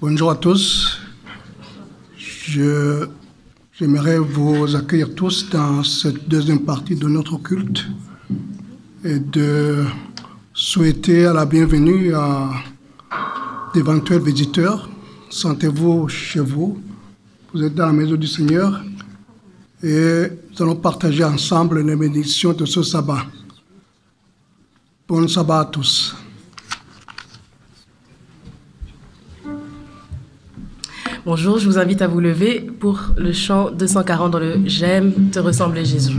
Bonjour à tous. J'aimerais vous accueillir tous dans cette deuxième partie de notre culte et de souhaiter à la bienvenue à d'éventuels visiteurs. Sentez-vous chez vous. Vous êtes dans la maison du Seigneur et nous allons partager ensemble les bénédictions de ce sabbat. Bon sabbat à tous. Bonjour, je vous invite à vous lever pour le chant 240 dans le « J'aime te ressembler Jésus ».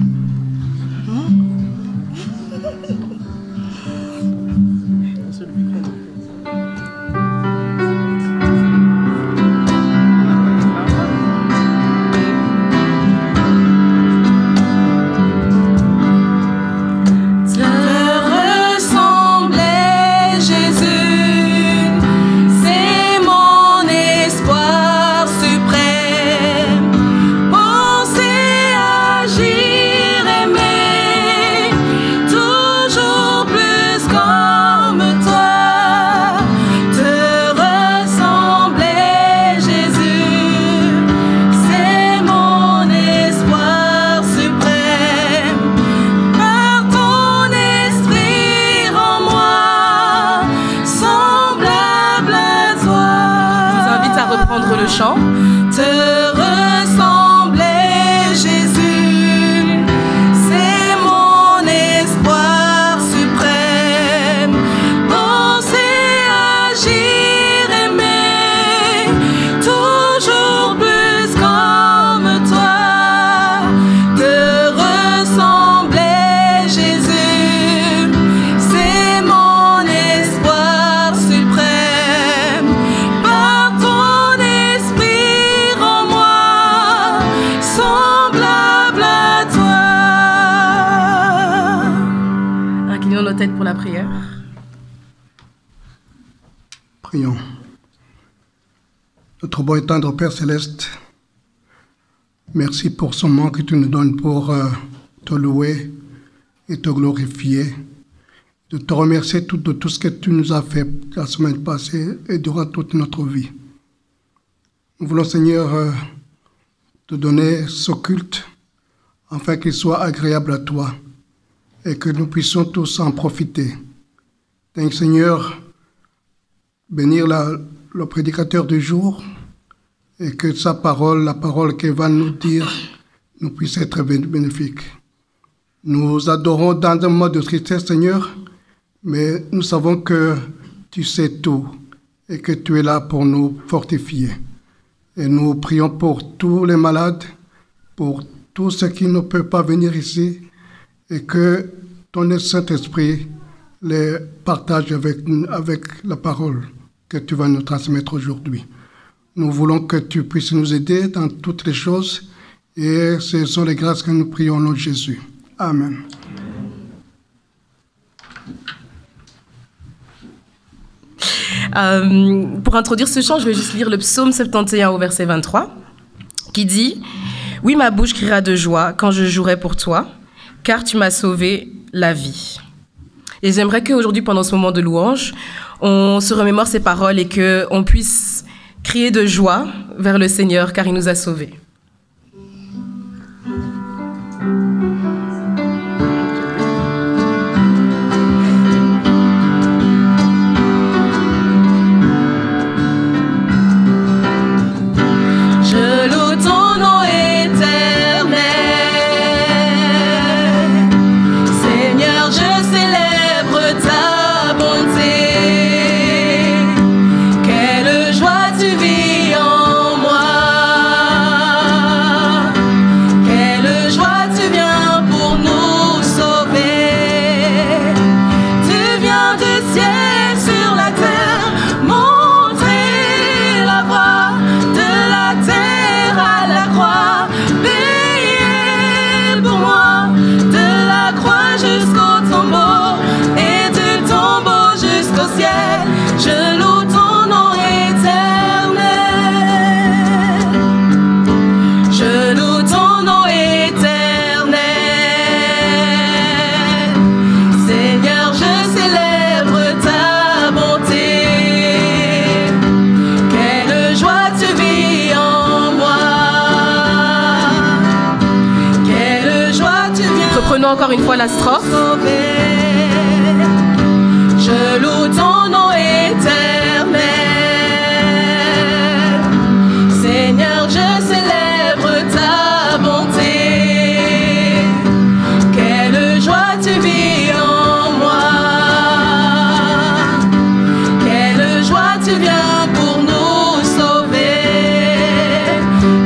Pour la prière. Prions. Notre bon et tendre Père Céleste, merci pour ce moment que tu nous donnes pour te louer et te glorifier, de te remercier de tout ce que tu nous as fait la semaine passée et durant toute notre vie. Nous voulons, Seigneur, te donner ce culte afin qu'il soit agréable à toi et que nous puissions tous en profiter. Donc, Seigneur, bénir le prédicateur du jour et que sa parole, la parole qu'il va nous dire, nous puisse être bénéfique. Nous adorons dans un mode de tristesse, Seigneur, mais nous savons que tu sais tout et que tu es là pour nous fortifier. Et nous prions pour tous les malades, pour tous ceux qui ne peuvent pas venir ici, et que ton Saint-Esprit les partage avec la parole que tu vas nous transmettre aujourd'hui. Nous voulons que tu puisses nous aider dans toutes les choses, et ce sont les grâces que nous prions au nom de Jésus. Amen. Pour introduire ce chant, je vais juste lire le psaume 71 au verset 23, qui dit « Oui, ma bouche criera de joie quand je jouerai pour toi, car tu m'as sauvé la vie. » Et j'aimerais qu'aujourd'hui, pendant ce moment de louange, on se remémore ces paroles et qu'on puisse crier de joie vers le Seigneur, car il nous a sauvés. Quelle joie tu vis en moi. encore une fois la strophe. Je loue ton nom éternel. Seigneur, je célèbre ta bonté. Quelle joie tu vis en moi. Quelle joie tu viens pour nous sauver.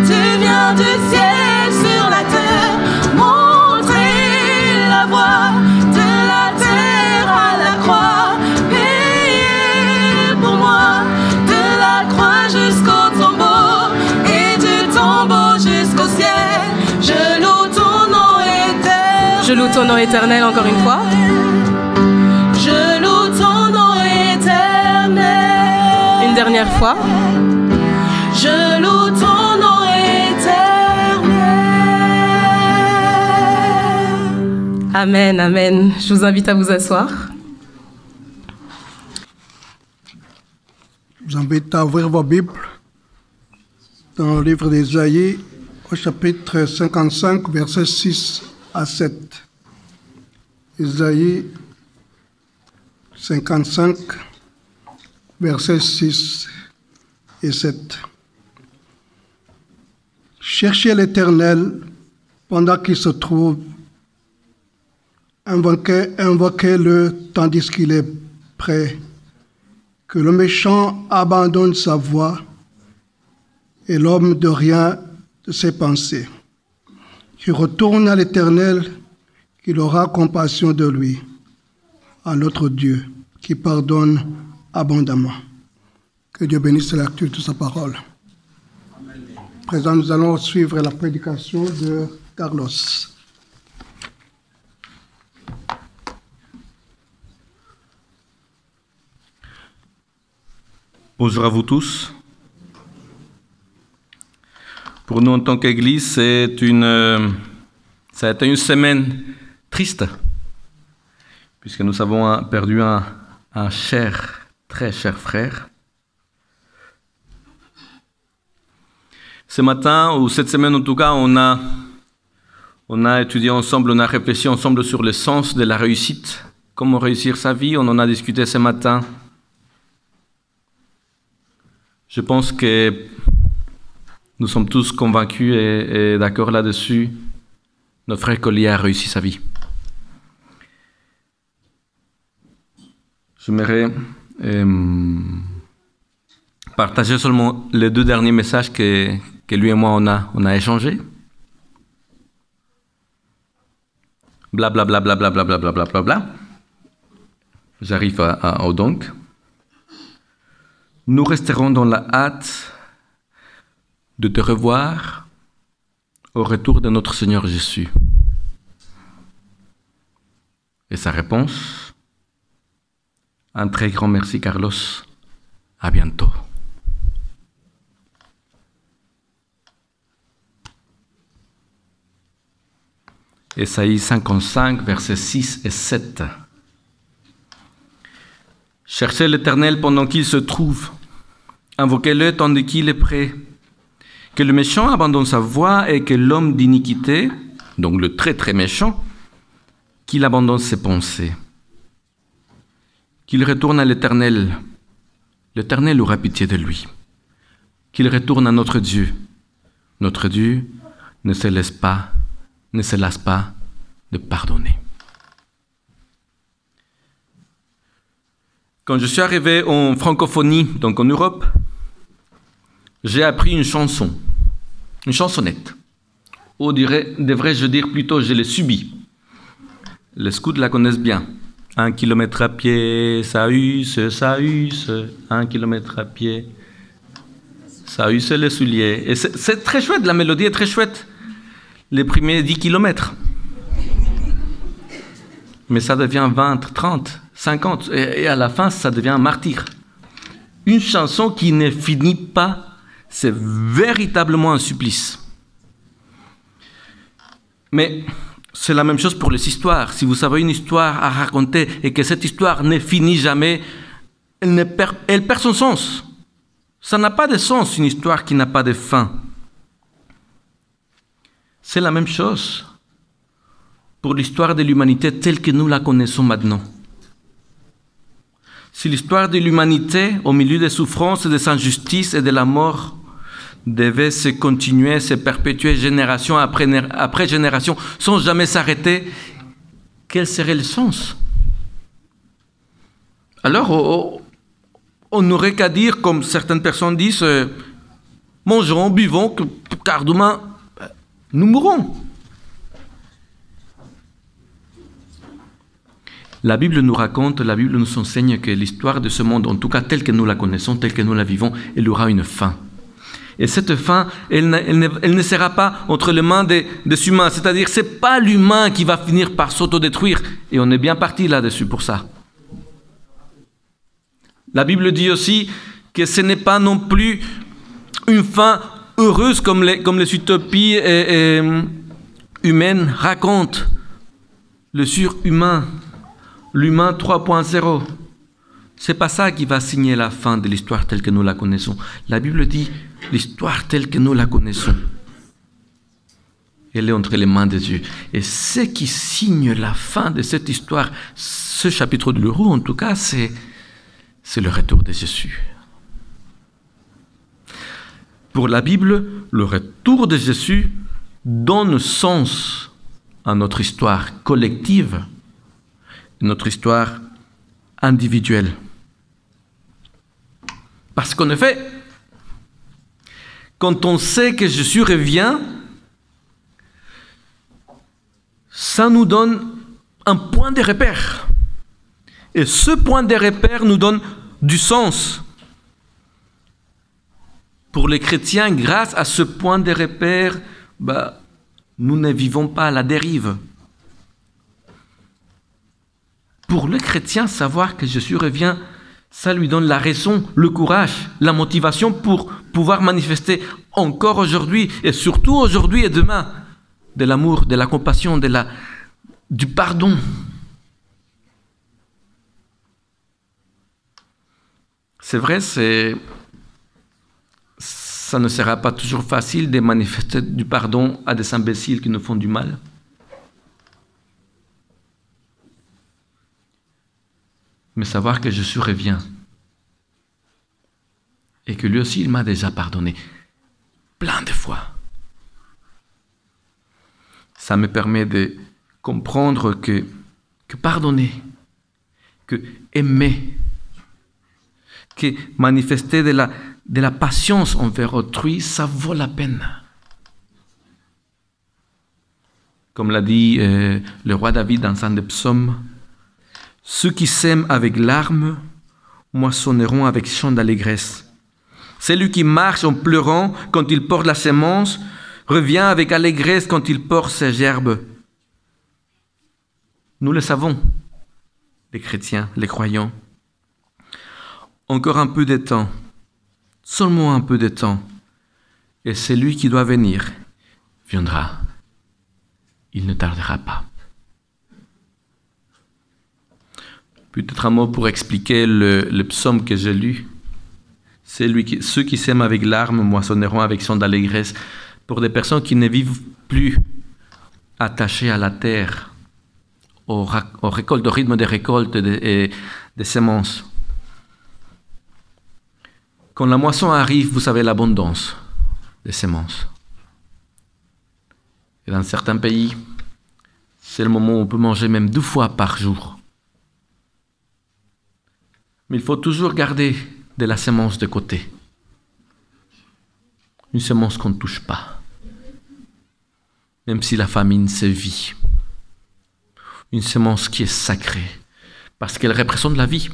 Tu viens du ciel sur la terre, montrer la voie de la terre à la croix, payer pour moi de la croix jusqu'au tombeau et du tombeau jusqu'au ciel. Je loue ton nom éternel. Je loue ton nom éternel encore une fois. Je loue ton nom éternel. Une dernière fois. Je loue ton nom éternel. Amen, amen. Je vous invite à vous asseoir. Je vous invite à ouvrir vos Bibles dans le livre d'Ésaïe, au chapitre 55, versets 6 à 7. Ésaïe 55, versets 6 et 7. Cherchez l'Éternel pendant qu'il se trouve, invoquez-le tandis qu'il est prêt, que le méchant abandonne sa voie et l'homme de rien de ses pensées. Qu'il retourne à l'Éternel, qu'il aura compassion de lui, à notre Dieu, qui pardonne abondamment. Que Dieu bénisse la lecture de sa parole. À présent, nous allons suivre la prédication de Carlos. Bonjour à vous tous. Pour nous, en tant qu'Église, ça a été une semaine triste, puisque nous avons perdu un très cher frère. Ce matin, ou cette semaine en tout cas, on a étudié ensemble, on a réfléchi ensemble sur le sens de la réussite, comment réussir sa vie, on en a discuté ce matin. Je pense que nous sommes tous convaincus et d'accord là-dessus. Notre frère Collier a réussi sa vie. J'aimerais partager seulement les 2 derniers messages que lui et moi on a échangés. Bla bla bla bla bla bla bla bla bla bla bla. J'arrive au donc. Nous resterons dans la hâte de te revoir au retour de notre Seigneur Jésus. Et sa réponse, un très grand merci Carlos, à bientôt. Ésaïe 55, versets 6 et 7. Cherchez l'Éternel pendant qu'il se trouve, invoquez-le tandis qu'il est prêt. Que le méchant abandonne sa voie et que l'homme d'iniquité, donc le très très méchant, qu'il abandonne ses pensées. Qu'il retourne à l'Éternel. L'Éternel aura pitié de lui. Qu'il retourne à notre Dieu. Notre Dieu ne se lasse pas de pardonner. Quand je suis arrivé en francophonie, donc en Europe, j'ai appris une chanson, une chansonnette. Ou devrais-je dire plutôt, je l'ai subie. Les scouts la connaissent bien. 1 kilomètre à pied, ça use, 1 kilomètre à pied, ça use les souliers. Et c'est très chouette, la mélodie est très chouette. Les premiers 10 kilomètres. Mais ça devient 20, 30, 50, et à la fin, ça devient un martyr. Une chanson qui ne finit pas, c'est véritablement un supplice. Mais c'est la même chose pour les histoires. Si vous avez une histoire à raconter et que cette histoire ne finit jamais, elle perd son sens. Ça n'a pas de sens, une histoire qui n'a pas de fin. C'est la même chose pour l'histoire de l'humanité telle que nous la connaissons maintenant. Si l'histoire de l'humanité, au milieu des souffrances, des injustices et de la mort, devait se continuer, se perpétuer génération après génération, sans jamais s'arrêter, quel serait le sens? Alors, on n'aurait qu'à dire, comme certaines personnes disent, mangeons, buvons, car demain, nous mourrons. La Bible nous raconte, la Bible nous enseigne que l'histoire de ce monde, en tout cas telle que nous la connaissons, telle que nous la vivons, elle aura une fin. Et cette fin, elle ne sera pas entre les mains des humains. C'est-à-dire, ce n'est pas l'humain qui va finir par s'autodétruire. Et on est bien parti là-dessus pour ça. La Bible dit aussi que ce n'est pas non plus une fin heureuse comme les utopies humaines racontent. Le surhumain, l'humain 3.0. C'est pas ça qui va signer la fin de l'histoire telle que nous la connaissons. La Bible dit l'histoire telle que nous la connaissons, elle est entre les mains de Dieu. Et ce qui signe la fin de cette histoire, ce chapitre de l'Hébreu en tout cas, c'est le retour de Jésus. Pour la Bible, le retour de Jésus donne sens à notre histoire collective, notre histoire individuelle. Parce qu'en effet, quand on sait que Jésus revient, ça nous donne un point de repère. Et ce point de repère nous donne du sens. Pour les chrétiens, grâce à ce point de repère, nous ne vivons pas à la dérive. Pour le chrétien, savoir que Jésus revient, ça lui donne la raison, le courage, la motivation pour pouvoir manifester encore aujourd'hui, et surtout aujourd'hui et demain, de l'amour, de la compassion, du pardon. C'est vrai, ça ne sera pas toujours facile de manifester du pardon à des imbéciles qui nous font du mal. Mais savoir que Jésus revient et que lui aussi, il m'a déjà pardonné plein de fois. Ça me permet de comprendre que pardonner, que aimer, que manifester de la patience envers autrui, ça vaut la peine. Comme l'a dit le roi David dans un des psaumes, « Ceux qui sèment avec larmes moissonneront avec chant d'allégresse. Celui qui marche en pleurant quand il porte la sémence revient avec allégresse quand il porte ses gerbes. » Nous le savons, les chrétiens, les croyants. Encore un peu de temps, seulement un peu de temps, et celui qui doit venir viendra. Il ne tardera pas. Peut-être un mot pour expliquer le psaume que j'ai lu. Ceux qui s'aiment avec larmes moissonneront avec chant d'allégresse. Pour des personnes qui ne vivent plus attachées à la terre, aux récoltes, au rythme des récoltes et des semences. Quand la moisson arrive, vous savez l'abondance des semences. Et dans certains pays, c'est le moment où on peut manger même 2 fois par jour. Mais il faut toujours garder de la semence de côté. Une semence qu'on ne touche pas. Même si la famine sévit. Une semence qui est sacrée. Parce qu'elle représente la vie.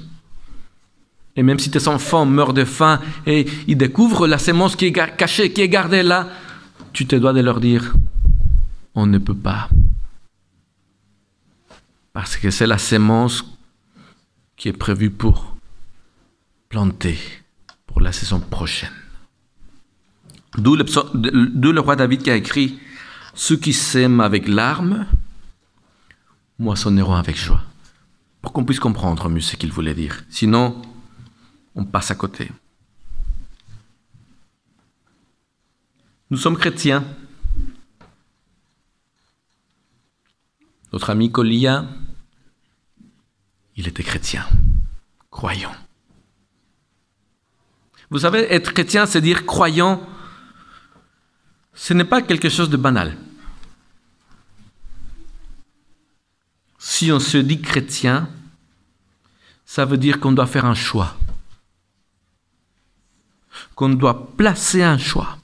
Et même si tes enfants meurent de faim et ils découvrent la semence qui est cachée, qui est gardée là, tu te dois de leur dire, on ne peut pas. Parce que c'est la semence qui est prévue pour planter pour la saison prochaine. D'où le roi David qui a écrit « Ceux qui sèment avec larmes moissonneront avec joie ». Pour qu'on puisse comprendre mieux ce qu'il voulait dire. Sinon, on passe à côté. Nous sommes chrétiens. notre ami Kolia, il était chrétien, croyant. Vous savez, être chrétien, c'est dire croyant, ce n'est pas quelque chose de banal. Si on se dit chrétien, ça veut dire qu'on doit faire un choix. Qu'on doit placer un choix.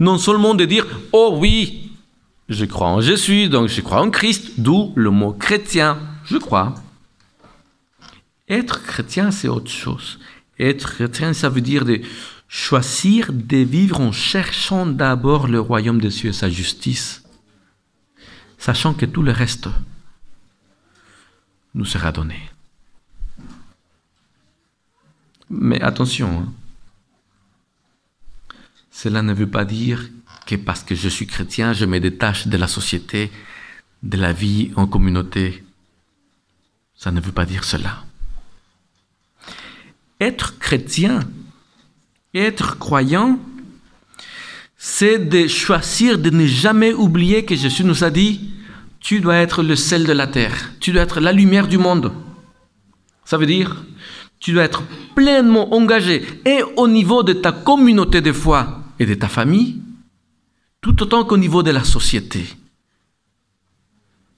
Non seulement de dire « Oh oui, je crois en Jésus, donc je crois en Christ », d'où le mot chrétien, je crois. Être chrétien, c'est autre chose. Être chrétien, ça veut dire de choisir de vivre en cherchant d'abord le royaume des cieux et sa justice, sachant que tout le reste nous sera donné. Mais attention, hein. Cela ne veut pas dire que parce que je suis chrétien, je me détache de la société, de la vie en communauté. Ça ne veut pas dire cela. Être chrétien, être croyant, c'est de choisir de ne jamais oublier que Jésus nous a dit « Tu dois être le sel de la terre, tu dois être la lumière du monde ». Ça veut dire tu dois être pleinement engagé et au niveau de ta communauté de foi et de ta famille, tout autant qu'au niveau de la société.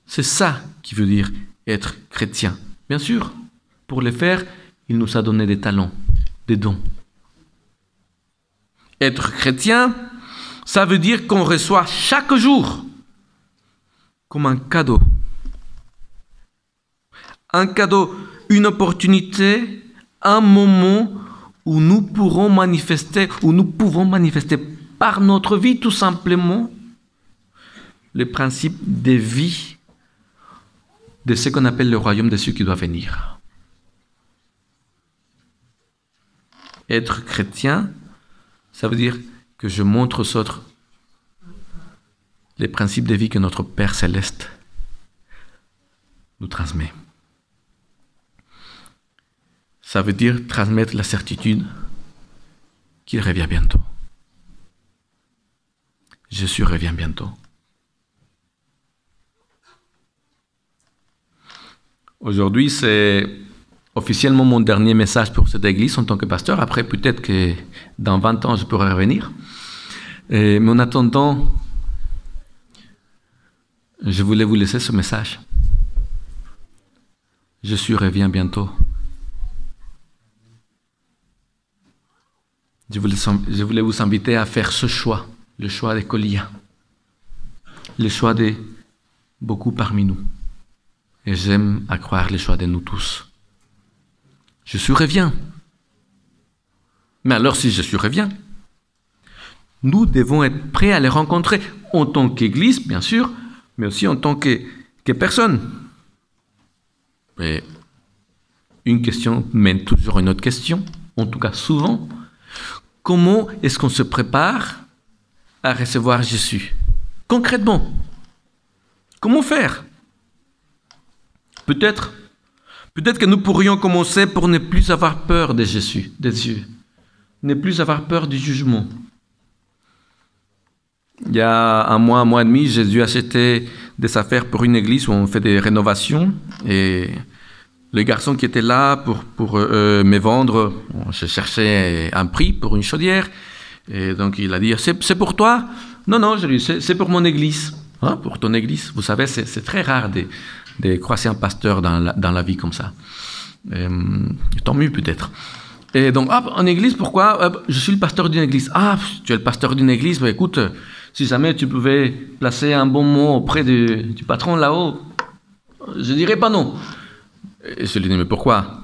C'est ça qui veut dire être chrétien. Bien sûr, pour le faire, il nous a donné des talents, des dons. Être chrétien, ça veut dire qu'on reçoit chaque jour comme un cadeau. Un cadeau, une opportunité, un moment où nous pouvons manifester par notre vie tout simplement le principe de vie de ce qu'on appelle le royaume de ceux qui doivent venir. Être chrétien, ça veut dire que je montre aux autres les principes de vie que notre Père céleste nous transmet. Ça veut dire transmettre la certitude qu'il revient bientôt. Jésus revient bientôt. Aujourd'hui, c'est officiellement mon dernier message pour cette église en tant que pasteur. Après, peut-être que dans 20 ans, je pourrai revenir. Mais en attendant, je voulais vous laisser ce message. Jésus revient bientôt. Je voulais vous inviter à faire ce choix, le choix de Kolia, le choix de beaucoup parmi nous. Et j'aime à croire le choix de nous tous. Jésus revient. Mais alors si Jésus revient, nous devons être prêts à le rencontrer en tant qu'Église, bien sûr, mais aussi en tant que personne. Et une question mène toujours à une autre question, en tout cas souvent. Comment est-ce qu'on se prépare à recevoir Jésus? Concrètement, comment faire? Peut-être que nous pourrions commencer pour ne plus avoir peur de Jésus, des Dieu, ne plus avoir peur du jugement. Il y a un mois et demi, j'ai dû acheter des affaires pour une église où on fait des rénovations et le garçon qui était là pour me vendre, je cherchais un prix pour une chaudière. Et donc il a dit, c'est pour toi? Non, je lui dis, c'est pour mon église. Hein, pour ton église. Vous savez, c'est très rare de croiser un pasteur dans la vie comme ça. Tant mieux peut-être. Et donc, en église, pourquoi? Je suis le pasteur d'une église. Ah, tu es le pasteur d'une église? Bah, écoute, si jamais tu pouvais placer un bon mot auprès du patron là-haut, je dirais pas non. Et je lui dis, mais pourquoi?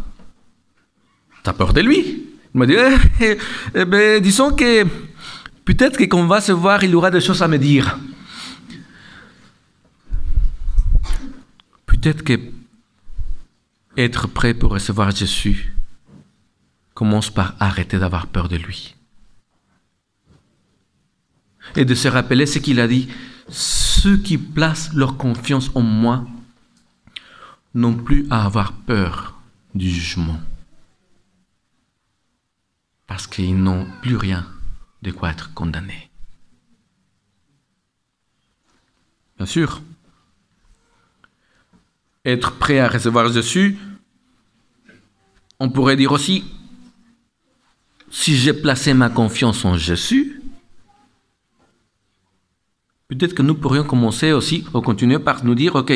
T'as peur de lui? Il m'a dit, disons que peut-être que quand on va se voir, il y aura des choses à me dire. Peut-être que être prêt pour recevoir Jésus commence par arrêter d'avoir peur de lui. Et de se rappeler ce qu'il a dit, ceux qui placent leur confiance en moi n'ont plus à avoir peur du jugement. Parce qu'ils n'ont plus rien de quoi être condamnés. Bien sûr, être prêt à recevoir Jésus, on pourrait dire aussi, si j'ai placé ma confiance en Jésus, peut-être que nous pourrions commencer aussi, ou continuer par nous dire, ok,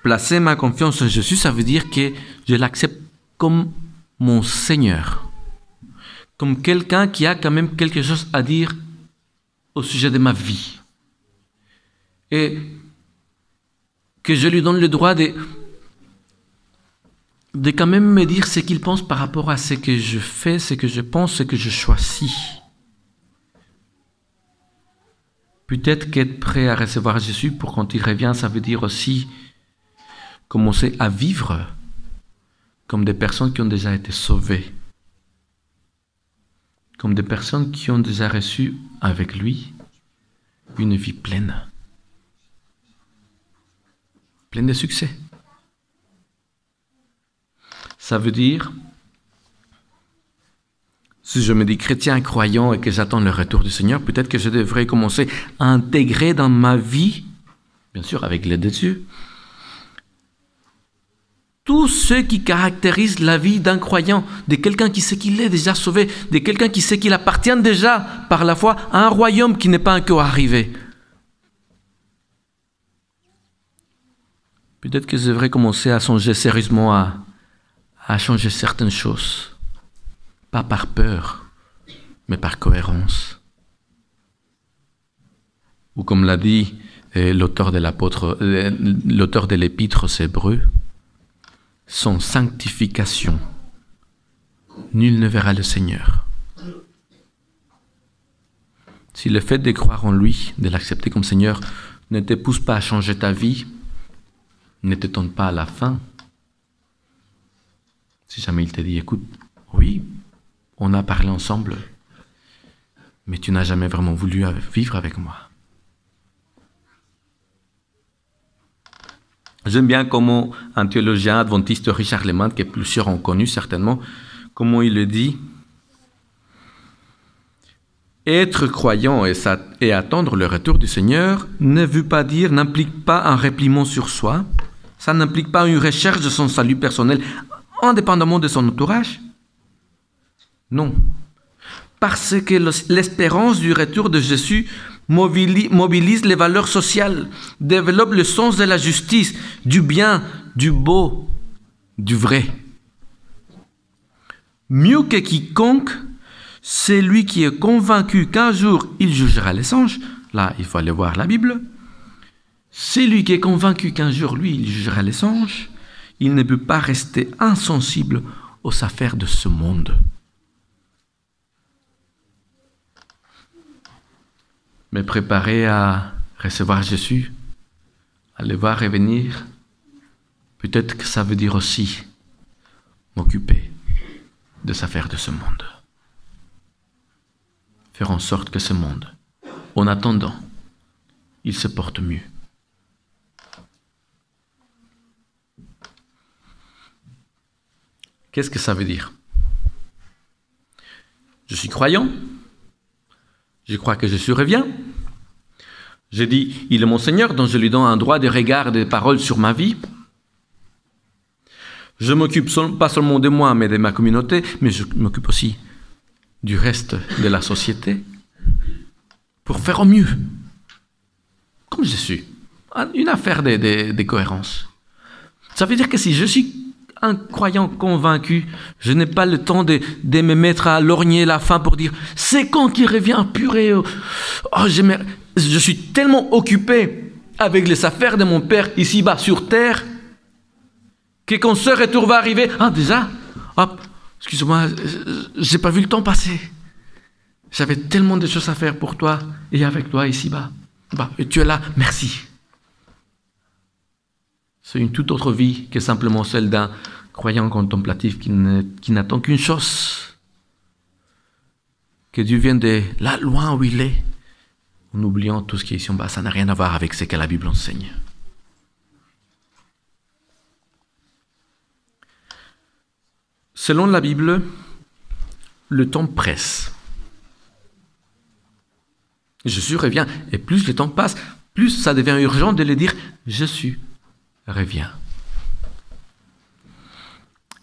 placer ma confiance en Jésus, ça veut dire que je l'accepte comme mon Seigneur, comme quelqu'un qui a quand même quelque chose à dire au sujet de ma vie. Et que je lui donne le droit de quand même me dire ce qu'il pense par rapport à ce que je fais, ce que je pense, ce que je choisis. Peut-être qu'être prêt à recevoir Jésus pour quand il revient, ça veut dire aussi commencer à vivre comme des personnes qui ont déjà été sauvées, comme des personnes qui ont déjà reçu avec lui une vie pleine de succès. Ça veut dire, si je me dis chrétien, croyant et que j'attends le retour du Seigneur, peut-être que je devrais commencer à intégrer dans ma vie, bien sûr avec l'aide de Dieu, tout ce qui caractérise la vie d'un croyant, de quelqu'un qui sait qu'il est déjà sauvé, de quelqu'un qui sait qu'il appartient déjà par la foi à un royaume qui n'est pas encore arrivé. Peut-être que je devrais commencer à songer sérieusement à changer certaines choses. Pas par peur, mais par cohérence. Ou comme l'a dit l'auteur de l'épître aux Hébreux, sans sanctification, nul ne verra le Seigneur. Si le fait de croire en lui, de l'accepter comme Seigneur, ne te pousse pas à changer ta vie, ne t'étonne pas à la fin. Si jamais il te dit, écoute, oui, on a parlé ensemble, mais tu n'as jamais vraiment voulu vivre avec moi. J'aime bien comment un théologien adventiste, Richard Lehmann, que plusieurs ont connu certainement, comment il le dit. Être croyant et attendre le retour du Seigneur n'implique pas un repliement sur soi, ça n'implique pas une recherche de son salut personnel, indépendamment de son entourage. Non. Parce que l'espérance du retour de Jésus mobilise les valeurs sociales, développe le sens de la justice, du bien, du beau, du vrai. Mieux que quiconque, c'est lui qui est convaincu qu'un jour il jugera les anges. Là, il faut aller voir la Bible. C'est lui qui est convaincu qu'un jour, lui, il jugera les anges. Il ne peut pas rester insensible aux affaires de ce monde. Me préparer à recevoir Jésus, à le voir revenir, peut-être que ça veut dire aussi m'occuper des affaires de ce monde. Faire en sorte que ce monde, en attendant, il se porte mieux. Qu'est-ce que ça veut dire? Je suis croyant. Je crois que Jésus revient. Je dis, il est mon Seigneur, donc je lui donne un droit de regard et de parole sur ma vie. Je m'occupe pas seulement de moi, mais de ma communauté, mais je m'occupe aussi du reste de la société pour faire au mieux, comme Jésus. Une affaire de cohérence. Ça veut dire que si je suis un croyant convaincu, je n'ai pas le temps de me mettre à lorgner la faim pour dire « c'est quand qu'il revient, purée oh, je suis tellement occupé avec les affaires de mon Père ici-bas sur terre que quand ce retour va arriver, déjà, hop, excuse-moi, j'ai pas vu le temps passer. J'avais tellement de choses à faire pour toi et avec toi ici-bas. Et tu es là, merci. » C'est une toute autre vie que simplement celle d'un croyant contemplatif qui n'attend qu'une chose. Que Dieu vienne de là, loin où il est, en oubliant tout ce qui est ici en bas. Ça n'a rien à voir avec ce que la Bible enseigne. Selon la Bible, le temps presse. Jésus revient, et plus le temps passe, plus ça devient urgent de lui dire « Jésus revient ».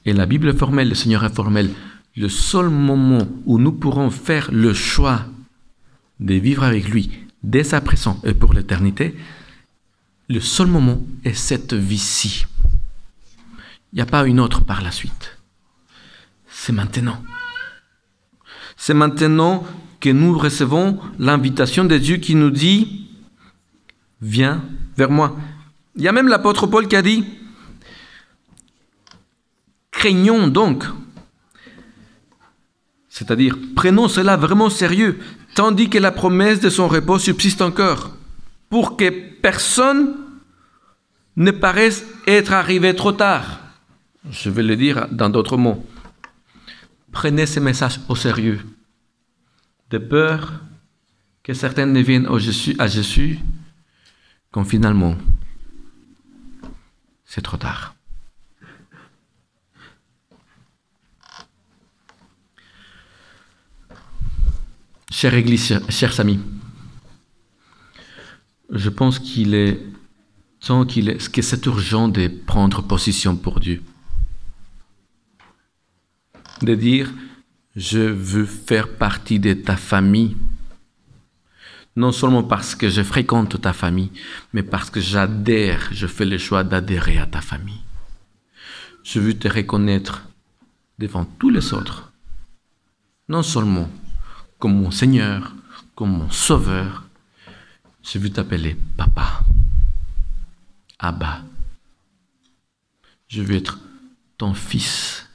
Et la Bible est formelle, le Seigneur est formel. Le seul moment où nous pourrons faire le choix de vivre avec lui dès à présent et pour l'éternité, le seul moment est cette vie-ci. Il n'y a pas une autre par la suite. C'est maintenant. C'est maintenant que nous recevons l'invitation de Dieu qui nous dit « Viens vers moi ». Il y a même l'apôtre Paul qui a dit « Craignons donc ». C'est-à-dire, prenons cela vraiment sérieux, tandis que la promesse de son repos subsiste encore, pour que personne ne paraisse être arrivé trop tard. Je vais le dire dans d'autres mots. Prenez ces messages au sérieux, de peur que certains ne viennent à Jésus quand finalement c'est trop tard. Chère Église, chers amis, je pense qu'il est temps que c'est urgent de prendre position pour Dieu. De dire, je veux faire partie de ta famille, non seulement parce que je fréquente ta famille, mais parce que je fais le choix d'adhérer à ta famille. Je veux te reconnaître devant tous les autres, non seulement comme mon Seigneur, comme mon Sauveur. Je veux t'appeler Papa, Abba. Je veux être ton fils.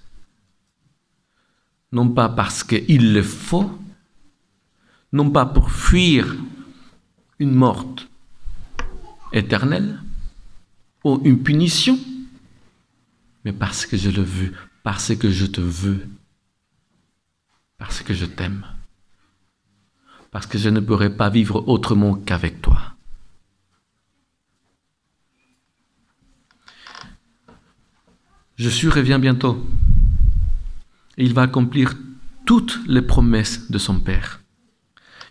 Non pas parce qu'il le faut, non pas pour fuir une mort éternelle ou une punition, mais parce que je le veux, parce que je te veux, parce que je t'aime. Parce que je ne pourrais pas vivre autrement qu'avec toi. Jésus revient bientôt. Et il va accomplir toutes les promesses de son Père.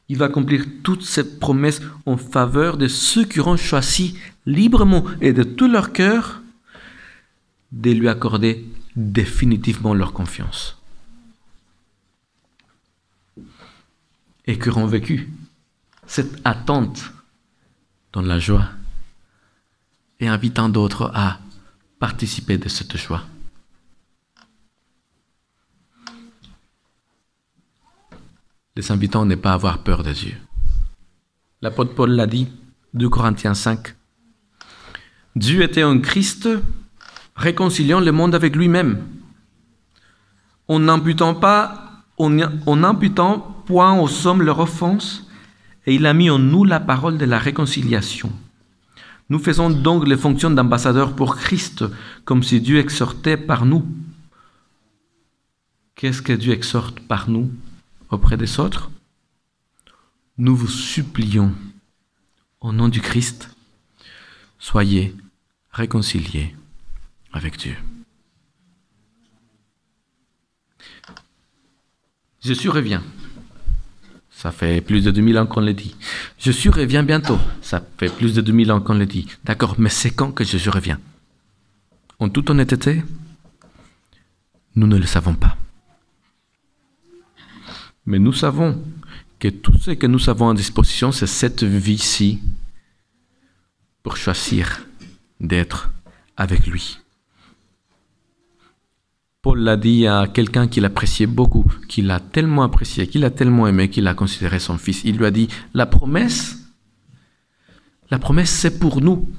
Il va accomplir toutes ces promesses en faveur de ceux qui auront choisi librement et de tout leur cœur de lui accorder définitivement leur confiance. Et qui auront vécu cette attente dans la joie et invitant d'autres à participer de cette joie. Les invitants à ne pas avoir peur de Dieu. L'apôtre Paul l'a dit, 2 Corinthiens 5. Dieu était en Christ, réconciliant le monde avec lui-même, en n'imputant point aux hommes leur offense, et il a mis en nous la parole de la réconciliation. Nous faisons donc les fonctions d'ambassadeurs pour Christ, comme si Dieu exhortait par nous. Qu'est-ce que Dieu exhorte par nous auprès des autres? Nous vous supplions, au nom du Christ, soyez réconciliés avec Dieu. Jésus revient. Ça fait plus de 2000 ans qu'on le dit. Jésus revient bientôt. Ça fait plus de 2000 ans qu'on le dit. D'accord, mais c'est quand que Jésus revient? En toute honnêteté, nous ne le savons pas. Mais nous savons que tout ce que nous avons à disposition, c'est cette vie-ci pour choisir d'être avec lui. Paul l'a dit à quelqu'un qu'il appréciait beaucoup, qu'il a tellement apprécié, qu'il a tellement aimé, qu'il a considéré son fils. Il lui a dit, la promesse, c'est pour nous.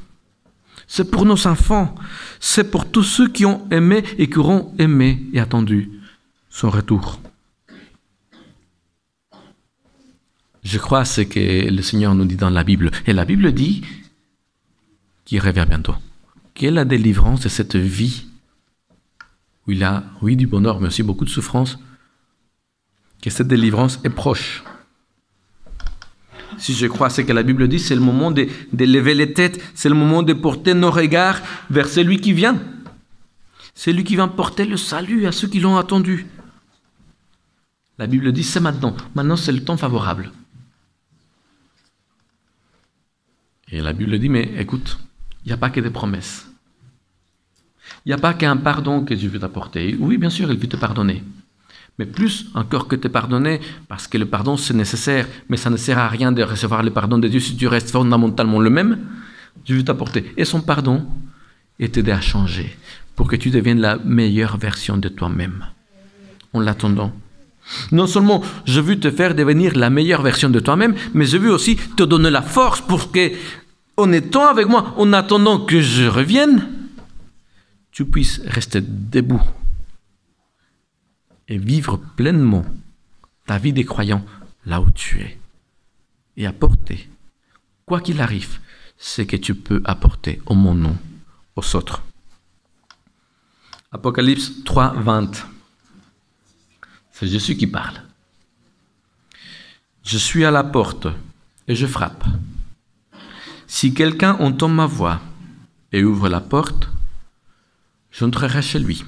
C'est pour nos enfants. C'est pour tous ceux qui ont aimé et qui auront aimé et attendu son retour. Je crois à ce que le Seigneur nous dit dans la Bible. Et la Bible dit qu'il revient bientôt. Quelle est la délivrance de cette vie où il a, oui, du bonheur, mais aussi beaucoup de souffrance, que cette délivrance est proche. Si je crois à ce que la Bible dit, c'est le moment de lever les têtes, c'est le moment de porter nos regards vers celui qui vient. Celui qui vient porter le salut à ceux qui l'ont attendu. La Bible dit, c'est maintenant. Maintenant, c'est le temps favorable. Et la Bible dit, mais écoute, il n'y a pas que des promesses. Il n'y a pas qu'un pardon que Dieu veut t'apporter. Oui, bien sûr, il veut te pardonner. Mais plus encore que te pardonner, parce que le pardon, c'est nécessaire, mais ça ne sert à rien de recevoir le pardon de Dieu si tu restes fondamentalement le même. Dieu veut t'apporter. Et son pardon est t'aider à changer pour que tu deviennes la meilleure version de toi-même. En l'attendant. Non seulement je veux te faire devenir la meilleure version de toi-même, mais je veux aussi te donner la force pour que, en étant avec moi, en attendant que je revienne, tu puisses rester debout et vivre pleinement ta vie des croyants là où tu es. Et apporter, quoi qu'il arrive, ce que tu peux apporter en mon nom aux autres. Apocalypse 3, 20. C'est Jésus qui parle. Je suis à la porte et je frappe. Si quelqu'un entend ma voix et ouvre la porte, j'entrerai chez lui.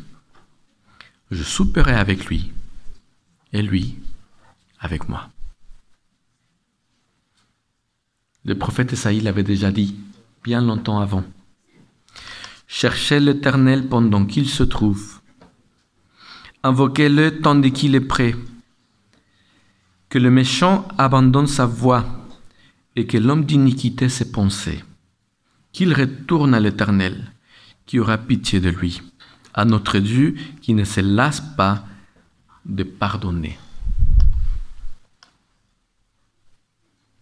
Je souperai avec lui et lui avec moi. Le prophète Ésaïe l'avait déjà dit bien longtemps avant. Cherchez l'Éternel pendant qu'il se trouve. Invoquez-le tandis qu'il est prêt. Que le méchant abandonne sa voie et que l'homme d'iniquité ses pensées. Qu'il retourne à l'Éternel, qui aura pitié de lui, à notre Dieu qui ne se lasse pas de pardonner.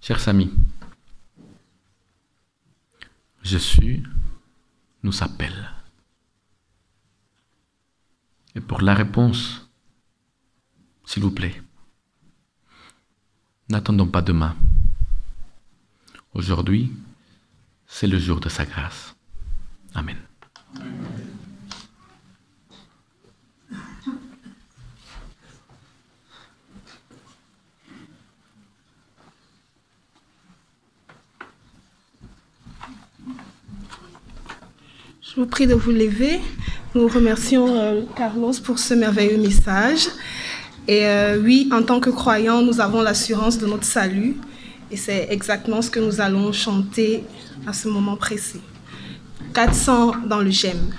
Chers amis, Jésus nous appelle. Et pour la réponse, s'il vous plaît, n'attendons pas demain. Aujourd'hui, c'est le jour de sa grâce. Amen. Je vous prie de vous lever. Nous remercions Carlos pour ce merveilleux message. Et oui, en tant que croyants, nous avons l'assurance de notre salut. Et c'est exactement ce que nous allons chanter à ce moment précis. 400 dans le j'aime.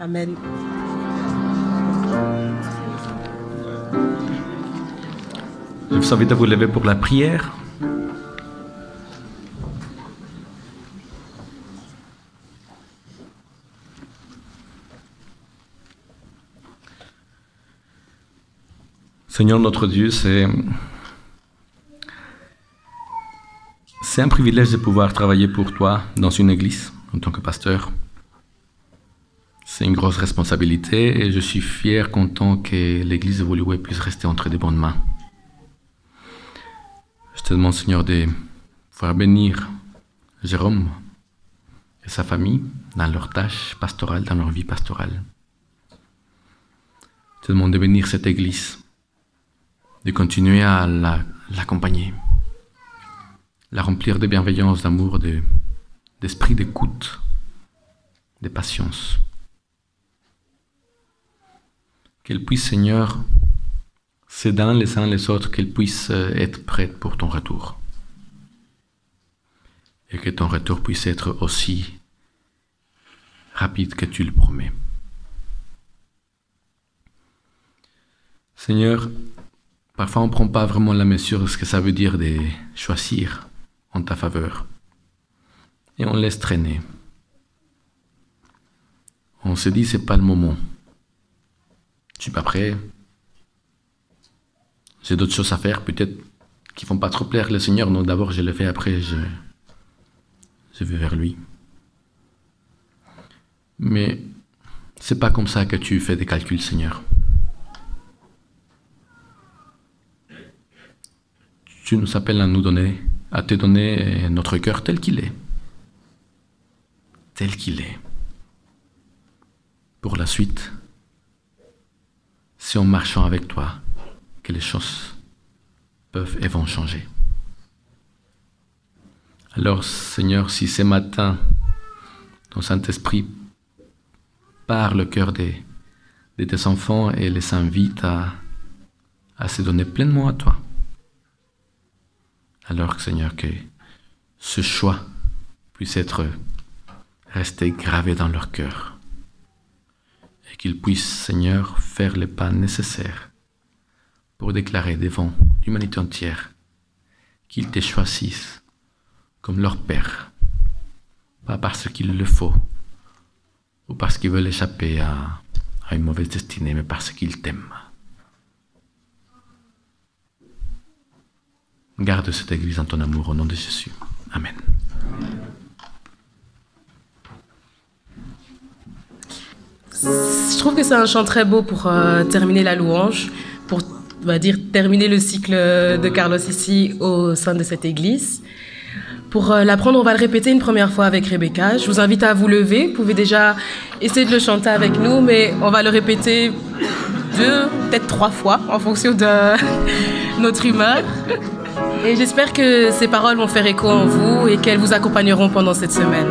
Amen. Je vous invite à vous lever pour la prière. Seigneur notre Dieu, c'est un privilège de pouvoir travailler pour toi dans une église en tant que pasteur. C'est une grosse responsabilité et je suis fier, content que l'église de Woluwe puisse rester entre de bonnes mains. Je te demande, Seigneur, de pouvoir bénir Jérôme et sa famille dans leurs tâches pastorales, dans leur vie pastorale. Je te demande de bénir cette église, de continuer à l'accompagner, la remplir de bienveillance, d'amour, d'esprit d'écoute, de patience. Qu'elle puisse, Seigneur, s'aidant les uns les autres, qu'elle puisse être prête pour ton retour. Et que ton retour puisse être aussi rapide que tu le promets. Seigneur, parfois on ne prend pas vraiment la mesure de ce que ça veut dire de choisir en ta faveur. Et on laisse traîner. On se dit, c'est pas le moment. Je suis pas prêt. J'ai d'autres choses à faire, peut-être, qui ne vont pas trop plaire le Seigneur. Non, d'abord je le fais, après je vais vers lui. Mais c'est pas comme ça que tu fais des calculs, Seigneur. Tu nous appelles à te donner notre cœur tel qu'il est. Tel qu'il est. Pour la suite, c'est en marchant avec toi que les choses peuvent et vont changer. Alors, Seigneur, si ce matin, ton Saint-Esprit parle le cœur de tes enfants et les invite à se donner pleinement à toi, alors, Seigneur, que ce choix puisse rester gravé dans leur cœur et qu'ils puissent, Seigneur, faire les pas nécessaires pour déclarer devant l'humanité entière qu'ils te choisissent comme leur Père, pas parce qu'il le faut ou parce qu'ils veulent échapper à une mauvaise destinée, mais parce qu'ils t'aiment. Garde cette église en ton amour au nom de Jésus. Amen. Je trouve que c'est un chant très beau pour terminer la louange, pour terminer le cycle de Carlos ici au sein de cette église. Pour l'apprendre, on va le répéter une première fois avec Rebecca. Je vous invite à vous lever. Vous pouvez déjà essayer de le chanter avec nous, mais on va le répéter 2, peut-être 3 fois en fonction de notre humeur. Et j'espère que ces paroles vont faire écho en vous et qu'elles vous accompagneront pendant cette semaine.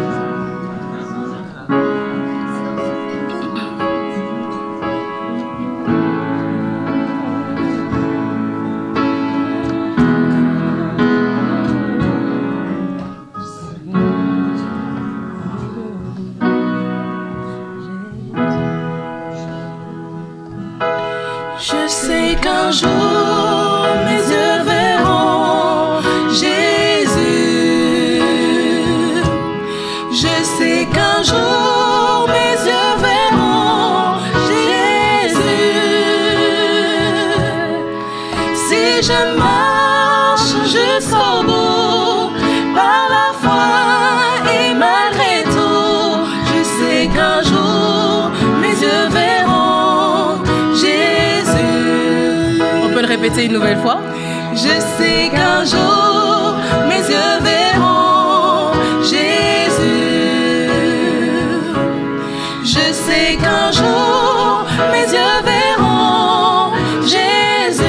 Je sais qu'un jour mes yeux verront Jésus. Je sais qu'un jour mes yeux verront Jésus. Si je marche jusqu'au bout par la foi et malgré tout, je sais qu'un jour mes yeux verront Jésus. On peut le répéter une nouvelle fois. Je sais qu'un jour mes yeux verront Jésus. Je sais qu'un jour mes yeux verront Jésus.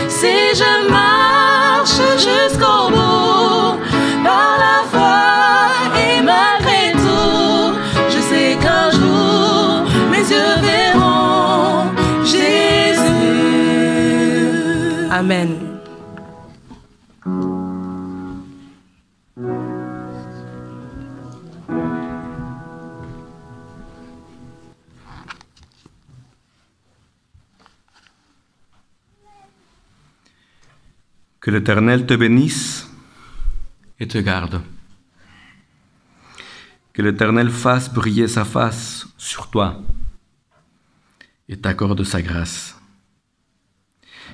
Si je marche jusqu'au bout par la foi et malgré tout, je sais qu'un jour mes yeux verront Jésus. Amen. Que l'Éternel te bénisse et te garde. Que l'Éternel fasse briller sa face sur toi et t'accorde sa grâce.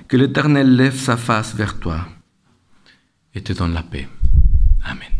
Que l'Éternel lève sa face vers toi et te donne la paix. Amen.